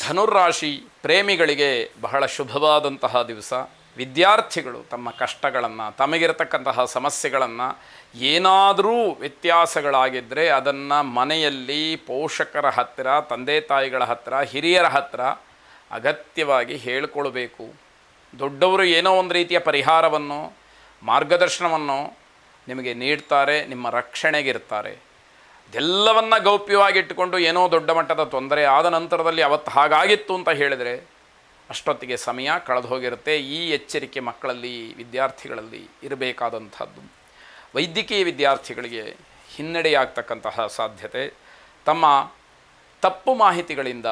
ಧನುರ್ರಾಶಿ ಪ್ರೇಮಿಗಳಿಗೆ ಬಹಳ ಶುಭವಾದಂತಹ ದಿವಸ. ವಿದ್ಯಾರ್ಥಿಗಳು ತಮ್ಮ ಕಷ್ಟಗಳನ್ನು, ತಮಗಿರತಕ್ಕಂತಹ ಸಮಸ್ಯೆಗಳನ್ನು, ಏನಾದರೂ ವ್ಯತ್ಯಾಸಗಳಾಗಿದ್ದರೆ ಅದನ್ನು ಮನೆಯಲ್ಲಿ ಪೋಷಕರ ಹತ್ತಿರ, ತಂದೆ ತಾಯಿಗಳ ಹತ್ತಿರ, ಹಿರಿಯರ ಹತ್ತಿರ ಅಗತ್ಯವಾಗಿ ಹೇಳಿಕೊಳ್ಬೇಕು. ದೊಡ್ಡವರು ಏನೋ ಒಂದು ರೀತಿಯ ಪರಿಹಾರವನ್ನು, ಮಾರ್ಗದರ್ಶನವನ್ನು ನಿಮಗೆ ನೀಡ್ತಾರೆ, ನಿಮ್ಮ ರಕ್ಷಣೆಗಿರ್ತಾರೆ. ಇದೆಲ್ಲವನ್ನ ಗೌಪ್ಯವಾಗಿಟ್ಟುಕೊಂಡು ಏನೋ ದೊಡ್ಡ ಮಟ್ಟದ ತೊಂದರೆ ಆದ ನಂತರದಲ್ಲಿ ಅವತ್ತು ಹಾಗಾಗಿತ್ತು ಅಂತ ಹೇಳಿದರೆ ಅಷ್ಟೊತ್ತಿಗೆ ಸಮಯ ಕಳೆದು ಹೋಗಿರುತ್ತೆ. ಈ ಎಚ್ಚರಿಕೆ ಮಕ್ಕಳಲ್ಲಿ, ವಿದ್ಯಾರ್ಥಿಗಳಲ್ಲಿ ಇರಬೇಕಾದಂಥದ್ದು. ವೈದ್ಯಕೀಯ ವಿದ್ಯಾರ್ಥಿಗಳಿಗೆ ಹಿನ್ನಡೆಯಾಗ್ತಕ್ಕಂತಹ ಸಾಧ್ಯತೆ. ತಮ್ಮ ತಪ್ಪು ಮಾಹಿತಿಗಳಿಂದ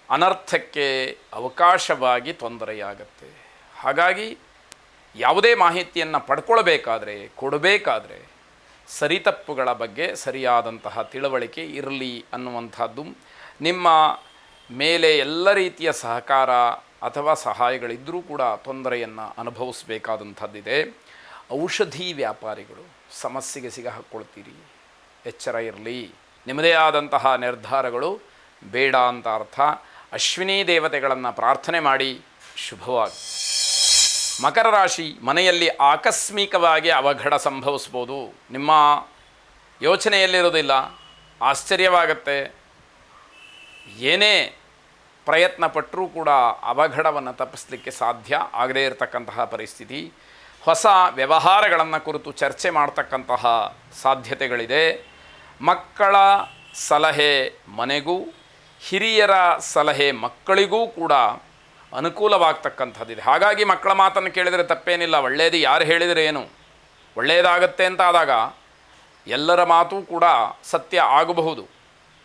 ಅನರ್ಥಕ್ಕೆ ಅವಕಾಶವಾಗಿ ತೊಂದರೆಯಾಗತ್ತೆ. ಹಾಗಾಗಿ ಯಾವುದೇ ಮಾಹಿತಿಯನ್ನು ಪಡ್ಕೊಳ್ಬೇಕಾದ್ರೆ, ಕೊಡಬೇಕಾದ್ರೆ ಸರಿತಪ್ಪುಗಳ ಬಗ್ಗೆ ಸರಿಯಾದಂತಹ ತಿಳುವಳಿಕೆ ಇರಲಿ ಅನ್ನುವಂಥದ್ದು. ನಿಮ್ಮ ಮೇಲೆ ಎಲ್ಲ ರೀತಿಯ ಸಹಕಾರ ಅಥವಾ ಸಹಾಯಗಳಿದ್ದರೂ ಕೂಡ ತೊಂದರೆಯನ್ನು ಅನುಭವಿಸಬೇಕಾದಂಥದ್ದಿದೆ. ಔಷಧಿ ವ್ಯಾಪಾರಿಗಳು ಸಮಸ್ಯೆಗೆ ಸಿಗಹಾಕ್ಕೊಳ್ತೀರಿ, ಎಚ್ಚರ ಇರಲಿ. ನಿಮ್ಮದೇ ಆದಂತಹ ನಿರ್ಧಾರಗಳು ಬೇಡ ಅಂತ ಅರ್ಥ. ಅಶ್ವಿನಿ ದೇವತೆಗಳನ್ನು ಪ್ರಾರ್ಥನೆ ಮಾಡಿ ಶುಭವಾಗಿ. ಮಕರ ರಾಶಿ ಮನೆಯಲ್ಲಿ ಆಕಸ್ಮಿಕವಾಗಿ ಅವಘಡ ಸಂಭವಿಸ್ಬೋದು. ನಿಮ್ಮ ಯೋಚನೆಯಲ್ಲಿರೋದಿಲ್ಲ, ಆಶ್ಚರ್ಯವಾಗತ್ತೆ. ಏನೇ ಪ್ರಯತ್ನ ಪಟ್ಟರೂ ಕೂಡ ಅವಘಡವನ್ನು ತಪ್ಪಿಸಲಿಕ್ಕೆ ಸಾಧ್ಯ ಆಗದೇ ಇರತಕ್ಕಂತಹ ಪರಿಸ್ಥಿತಿ. ಹೊಸ ವ್ಯವಹಾರಗಳನ್ನು ಕುರಿತು ಚರ್ಚೆ ಮಾಡ್ತಕ್ಕಂತಹ ಸಾಧ್ಯತೆಗಳಿದೆ. ಮಕ್ಕಳ ಸಲಹೆ ಮನೆಗೂ, ಹಿರಿಯರ ಸಲಹೆ ಮಕ್ಕಳಿಗೂ ಕೂಡ ಅನುಕೂಲವಾಗ್ತಕ್ಕಂಥದ್ದಿದೆ. ಹಾಗಾಗಿ ಮಕ್ಕಳ ಮಾತನ್ನು ಕೇಳಿದರೆ ತಪ್ಪೇನಿಲ್ಲ. ಒಳ್ಳೆಯದು ಯಾರು ಹೇಳಿದರೆ ಏನು, ಒಳ್ಳೆಯದಾಗತ್ತೆ ಅಂತ ಆದಾಗ ಎಲ್ಲರ ಮಾತು ಕೂಡ ಸತ್ಯ ಆಗಬಹುದು,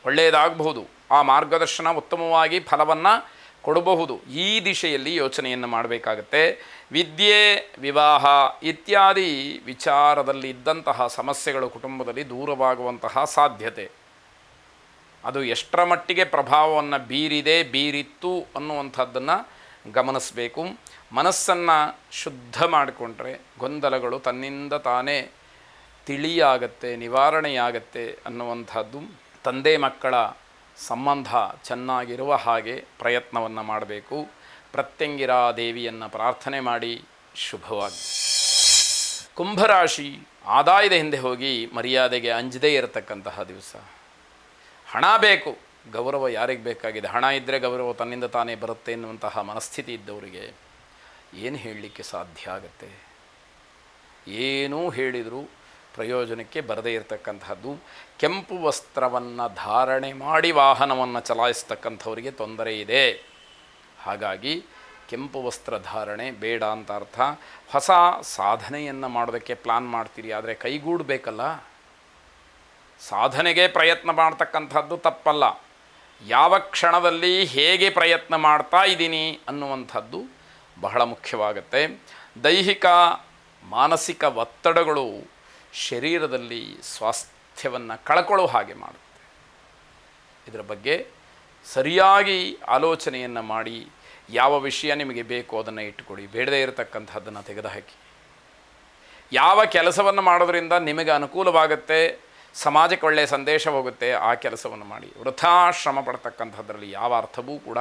ಒಳ್ಳೆಯದಾಗಬಹುದು. ಆ ಮಾರ್ಗದರ್ಶನ ಉತ್ತಮವಾಗಿ ಫಲವನ್ನು ಕೊಡಬಹುದು. ಈ ದಿಶೆಯಲ್ಲಿ ಯೋಚನೆಯನ್ನು ಮಾಡಬೇಕಾಗತ್ತೆ. ವಿದ್ಯೆ, ವಿವಾಹ ಇತ್ಯಾದಿ ವಿಚಾರದಲ್ಲಿ ಇದ್ದಂತಹ ಸಮಸ್ಯೆಗಳು ಕುಟುಂಬದಲ್ಲಿ ದೂರವಾಗುವಂತಹ ಸಾಧ್ಯತೆ. ಅದು ಎಷ್ಟರ ಮಟ್ಟಿಗೆ ಪ್ರಭಾವವನ್ನು ಬೀರಿತ್ತು ಅನ್ನುವಂಥದ್ದನ್ನು ಗಮನಿಸಬೇಕು. ಮನಸ್ಸನ್ನು ಶುದ್ಧ ಮಾಡಿಕೊಂಡ್ರೆ ಗೊಂದಲಗಳು ತನ್ನಿಂದ ತಾನೇ ತಿಳಿಯಾಗತ್ತೆ, ನಿವಾರಣೆಯಾಗತ್ತೆ ಅನ್ನುವಂಥದ್ದು. ತಂದೆ ಮಕ್ಕಳ ಸಂಬಂಧ ಚೆನ್ನಾಗಿರುವ ಹಾಗೆ ಪ್ರಯತ್ನವನ್ನು ಮಾಡಬೇಕು. ಪ್ರತ್ಯಂಗಿರಾ ದೇವಿಯನ್ನು ಪ್ರಾರ್ಥನೆ ಮಾಡಿ ಶುಭವಾಗಿ. ಕುಂಭರಾಶಿ ಆದಾಯದ ಹಿಂದೆ ಹೋಗಿ ಮರ್ಯಾದೆಗೆ ಅಂಜದೇ ಇರತಕ್ಕಂತಹ ದಿವಸ. ಹಣ ಬೇಕು, ಗೌರವ ಯಾರಿಗೆ ಬೇಕಾಗಿದೆ? ಹಣ ಇದ್ದರೆ ಗೌರವ ತನ್ನಿಂದ ತಾನೇ ಬರುತ್ತೆ ಎನ್ನುವಂತಹ ಮನಸ್ಥಿತಿ ಇದ್ದವರಿಗೆ ಏನು ಹೇಳಲಿಕ್ಕೆ ಸಾಧ್ಯ ಆಗುತ್ತೆ? ಏನೂ ಹೇಳಿದರೂ ಪ್ರಯೋಜನಕ್ಕೆ ಬರದೇ ಇರತಕ್ಕಂಥದ್ದು. ಕೆಂಪು ವಸ್ತ್ರವನ್ನು ಧಾರಣೆ ಮಾಡಿ ವಾಹನವನ್ನು ಚಲಾಯಿಸ್ತಕ್ಕಂಥವರಿಗೆ ತೊಂದರೆ ಇದೆ. ಹಾಗಾಗಿ ಕೆಂಪು ವಸ್ತ್ರ ಧಾರಣೆ ಬೇಡ ಅಂತ ಅರ್ಥ. ಹೊಸ ಸಾಧನೆಯನ್ನು ಮಾಡೋದಕ್ಕೆ ಪ್ಲ್ಯಾನ್ ಮಾಡ್ತೀರಿ, ಆದರೆ ಕೈಗೂಡಬೇಕಲ್ಲ. ಸಾಧನೆಗೆ ಪ್ರಯತ್ನ ಮಾಡ್ತಕ್ಕಂಥದ್ದು ತಪ್ಪಲ್ಲ. ಯಾವ ಕ್ಷಣದಲ್ಲಿ ಹೇಗೆ ಪ್ರಯತ್ನ ಮಾಡ್ತಾ ಇದ್ದೀನಿ ಅನ್ನುವಂಥದ್ದು ಬಹಳ ಮುಖ್ಯವಾಗುತ್ತೆ. ದೈಹಿಕ ಮಾನಸಿಕ ಒತ್ತಡಗಳು ಶರೀರದಲ್ಲಿ ಸ್ವಾಸ್ಥ್ಯವನ್ನು ಕಳ್ಕೊಳ್ಳೋ ಹಾಗೆ ಮಾಡುತ್ತೆ. ಇದರ ಬಗ್ಗೆ ಸರಿಯಾಗಿ ಆಲೋಚನೆಯನ್ನು ಮಾಡಿ ಯಾವ ವಿಷಯ ನಿಮಗೆ ಬೇಕು ಅದನ್ನು ಇಟ್ಟುಕೊಡಿ, ಬೇಡದೇ ಇರತಕ್ಕಂಥದ್ದನ್ನು ತೆಗೆದುಹಾಕಿ. ಯಾವ ಕೆಲಸವನ್ನು ಮಾಡೋದರಿಂದ ನಿಮಗೆ ಅನುಕೂಲವಾಗುತ್ತೆ, ಸಮಾಜಕ್ಕೆ ಒಳ್ಳೆಯ ಸಂದೇಶ ಹೋಗುತ್ತೆ, ಆ ಕೆಲಸವನ್ನು ಮಾಡಿ. ವೃಥಾ ಶ್ರಮ ಪಡ್ತಕ್ಕಂಥದ್ರಲ್ಲಿ ಯಾವ ಅರ್ಥವೂ ಕೂಡ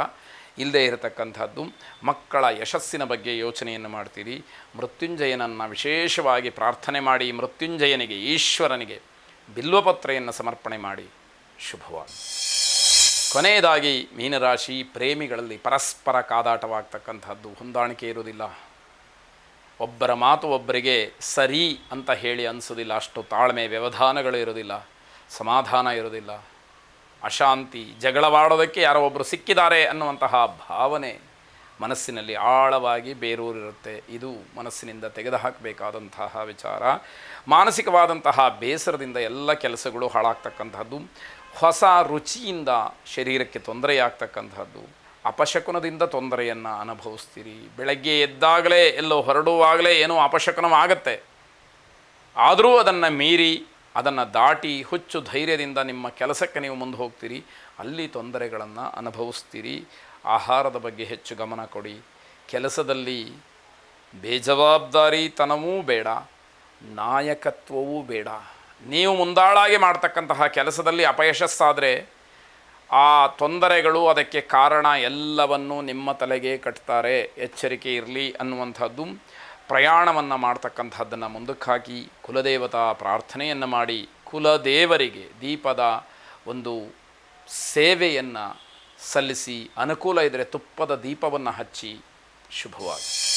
ಇಲ್ಲದೇ ಇರತಕ್ಕಂಥದ್ದು. ಮಕ್ಕಳ ಯಶಸ್ಸಿನ ಬಗ್ಗೆ ಯೋಚನೆಯನ್ನು ಮಾಡ್ತೀರಿ. ಮೃತ್ಯುಂಜಯನನ್ನು ವಿಶೇಷವಾಗಿ ಪ್ರಾರ್ಥನೆ ಮಾಡಿ, ಮೃತ್ಯುಂಜಯನಿಗೆ, ಈಶ್ವರನಿಗೆ ಬಿಲ್ವಪತ್ರೆಯನ್ನು ಸಮರ್ಪಣೆ ಮಾಡಿ ಶುಭವಾಗಿ. ಕೊನೆಯದಾಗಿ ಮೀನರಾಶಿ ಪ್ರೇಮಿಗಳಲ್ಲಿ ಪರಸ್ಪರ ಕಾದಾಟವಾಗ್ತಕ್ಕಂಥದ್ದು, ಹೊಂದಾಣಿಕೆ ಇರುವುದಿಲ್ಲ. ಒಬ್ಬರ ಮಾತು ಒಬ್ಬರಿಗೆ ಸರಿ ಅಂತ ಹೇಳಿ ಅನಿಸೋದಿಲ್ಲ. ಅಷ್ಟು ತಾಳ್ಮೆ, ವ್ಯವಧಾನಗಳು ಇರೋದಿಲ್ಲ, ಸಮಾಧಾನ ಇರೋದಿಲ್ಲ. ಅಶಾಂತಿ, ಜಗಳವಾಡೋದಕ್ಕೆ ಯಾರೋ ಒಬ್ಬರು ಸಿಕ್ಕಿದ್ದಾರೆ ಅನ್ನುವಂತಹ ಭಾವನೆ ಮನಸ್ಸಿನಲ್ಲಿ ಆಳವಾಗಿ ಬೇರೂರಿರುತ್ತೆ. ಇದು ಮನಸ್ಸಿನಿಂದ ತೆಗೆದುಹಾಕಬೇಕಾದಂತಹ ವಿಚಾರ. ಮಾನಸಿಕವಾದಂತಹ ಬೇಸರದಿಂದ ಎಲ್ಲ ಕೆಲಸಗಳು ಹಾಳಾಗ್ತಕ್ಕಂಥದ್ದು. ಹೊಸ ರುಚಿಯಿಂದ ಶರೀರಕ್ಕೆ ತೊಂದರೆಯಾಗ್ತಕ್ಕಂಥದ್ದು. ಅಪಶಕುನದಿಂದ ತೊಂದರೆಯನ್ನು ಅನುಭವಿಸ್ತೀರಿ. ಬೆಳಗ್ಗೆ ಎದ್ದಾಗಲೇ ಎಲ್ಲೋ ಹೊರಡುವಾಗಲೇ ಏನೋ ಅಪಶಕನವಾಗತ್ತೆ. ಆದರೂ ಅದನ್ನು ಮೀರಿ, ಅದನ್ನು ದಾಟಿ ಹುಚ್ಚು ಧೈರ್ಯದಿಂದ ನಿಮ್ಮ ಕೆಲಸಕ್ಕೆ ನೀವು ಮುಂದೆ ಹೋಗ್ತೀರಿ. ಅಲ್ಲಿ ತೊಂದರೆಗಳನ್ನು ಅನುಭವಿಸ್ತೀರಿ. ಆಹಾರದ ಬಗ್ಗೆ ಹೆಚ್ಚು ಗಮನ ಕೊಡಿ. ಕೆಲಸದಲ್ಲಿ ಬೇಜವಾಬ್ದಾರಿತನವೂ ಬೇಡ, ನಾಯಕತ್ವವೂ ಬೇಡ. ನೀವು ಮುಂದಾಳಾಗಿ ಮಾಡ್ತಕ್ಕಂತಹ ಕೆಲಸದಲ್ಲಿ ಅಪಯಶಸ್ಸಾದರೆ ಆ ತೊಂದರೆಗಳು ಅದಕ್ಕೆ ಕಾರಣ ಎಲ್ಲವನ್ನೂ ನಿಮ್ಮ ತಲೆಗೆ ಕಟ್ತಾರೆ. ಎಚ್ಚರಿಕೆ ಇರಲಿ ಅನ್ನುವಂಥದ್ದು. ಪ್ರಯಾಣವನ್ನು ಮಾಡ್ತಕ್ಕಂಥದ್ದನ್ನು ಮುಂದಕ್ಕೆ ಹಾಕಿ ಕುಲದೇವತಾ ಪ್ರಾರ್ಥನೆಯನ್ನು ಮಾಡಿ ಕುಲದೇವರಿಗೆ ದೀಪದ ಒಂದು ಸೇವೆಯನ್ನು ಸಲ್ಲಿಸಿ, ಅನುಕೂಲ ಇದ್ದರೆ ತುಪ್ಪದ ದೀಪವನ್ನು ಹಚ್ಚಿ ಶುಭವಾಗಿ.